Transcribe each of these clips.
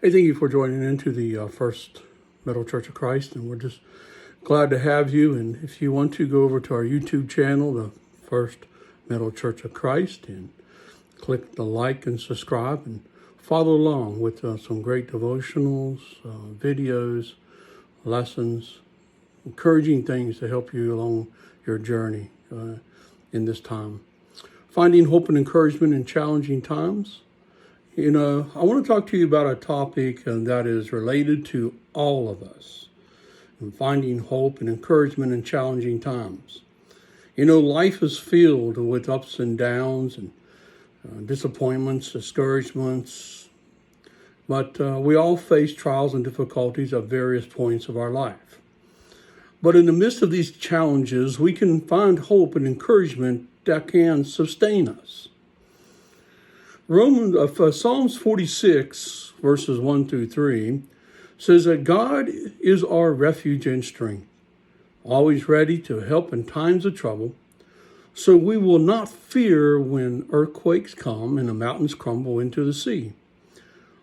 Hey, thank you for joining into the First Metal Church of Christ, and we're just glad to have you. And if you want to, go over to our YouTube channel, the First Metal Church of Christ, and click the like and subscribe and follow along with some great devotionals, videos, lessons, encouraging things to help you along your journey in this time. Finding hope and encouragement in challenging times. I want to talk to you about a topic that is related to all of us, and finding hope and encouragement in challenging times. Life is filled with ups and downs and disappointments, discouragements, but we all face trials and difficulties at various points of our life. But in the midst of these challenges, we can find hope and encouragement that can sustain us. Psalms 46, verses 1 through 3, says that God is our refuge and strength, always ready to help in times of trouble. So we will not fear when earthquakes come and the mountains crumble into the sea.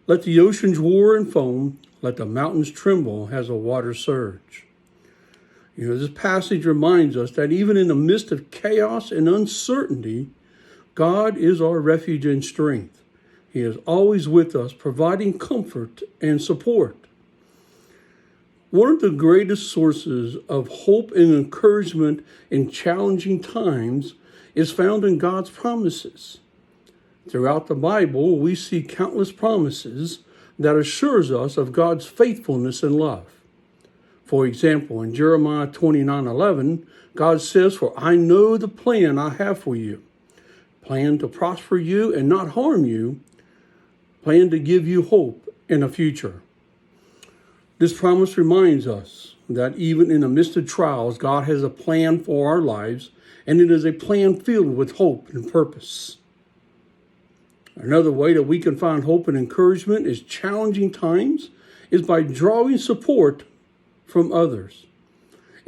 Let the oceans roar and foam, let the mountains tremble as the waters surge. This passage reminds us that even in the midst of chaos and uncertainty, God is our refuge and strength. He is always with us, providing comfort and support. One of the greatest sources of hope and encouragement in challenging times is found in God's promises. Throughout the Bible, we see countless promises that assures us of God's faithfulness and love. For example, in Jeremiah 29:11, God says, "For I know the plan I have for you. Plan to prosper you and not harm you. Plan to give you hope and a future." This promise reminds us that even in the midst of trials, God has a plan for our lives, and it is a plan filled with hope and purpose. Another way that we can find hope and encouragement in challenging times is by drawing support from others.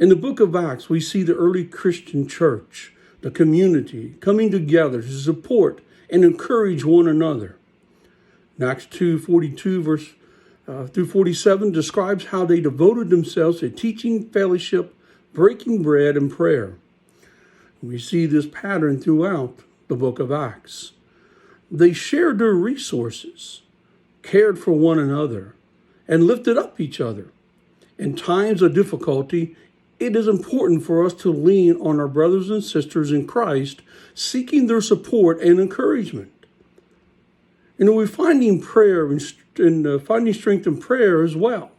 In the book of Acts, we see the early Christian church, the community, coming together to support and encourage one another. In Acts 2:42 through 47 describes how they devoted themselves to teaching, fellowship, breaking bread, and prayer. We see this pattern throughout the book of Acts. They shared their resources, cared for one another, and lifted up each other. In times of difficulty, it is important for us to lean on our brothers and sisters in Christ, seeking their support and encouragement. We're finding prayer and finding strength in prayer as well.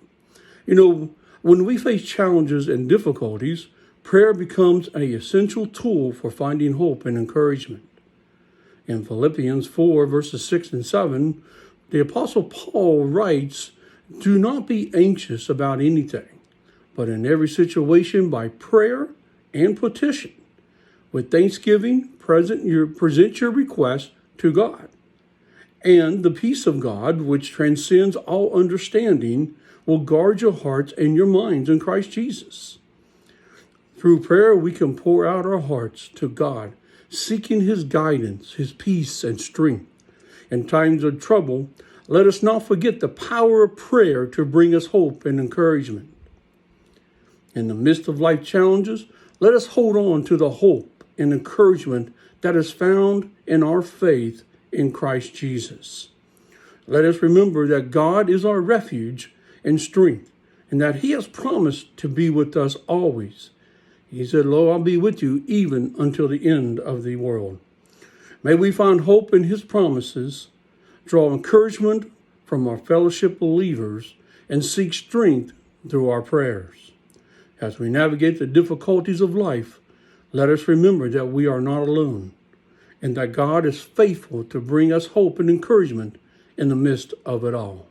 When we face challenges and difficulties, prayer becomes an essential tool for finding hope and encouragement. In Philippians 4, verses 6 and 7, the Apostle Paul writes, "Do not be anxious about anything, but in every situation by prayer and petition, with thanksgiving, present your request to God. And the peace of God, which transcends all understanding, will guard your hearts and your minds in Christ Jesus." Through prayer, we can pour out our hearts to God, seeking His guidance, His peace, and strength. In times of trouble, let us not forget the power of prayer to bring us hope and encouragement. In the midst of life challenges, let us hold on to the hope and encouragement that is found in our faith in Christ Jesus. Let us remember that God is our refuge and strength, and that He has promised to be with us always. He said, "Lo, I'll be with you even until the end of the world." May we find hope in His promises, draw encouragement from our fellowship believers, and seek strength through our prayers. As we navigate the difficulties of life, let us remember that we are not alone, and that God is faithful to bring us hope and encouragement in the midst of it all.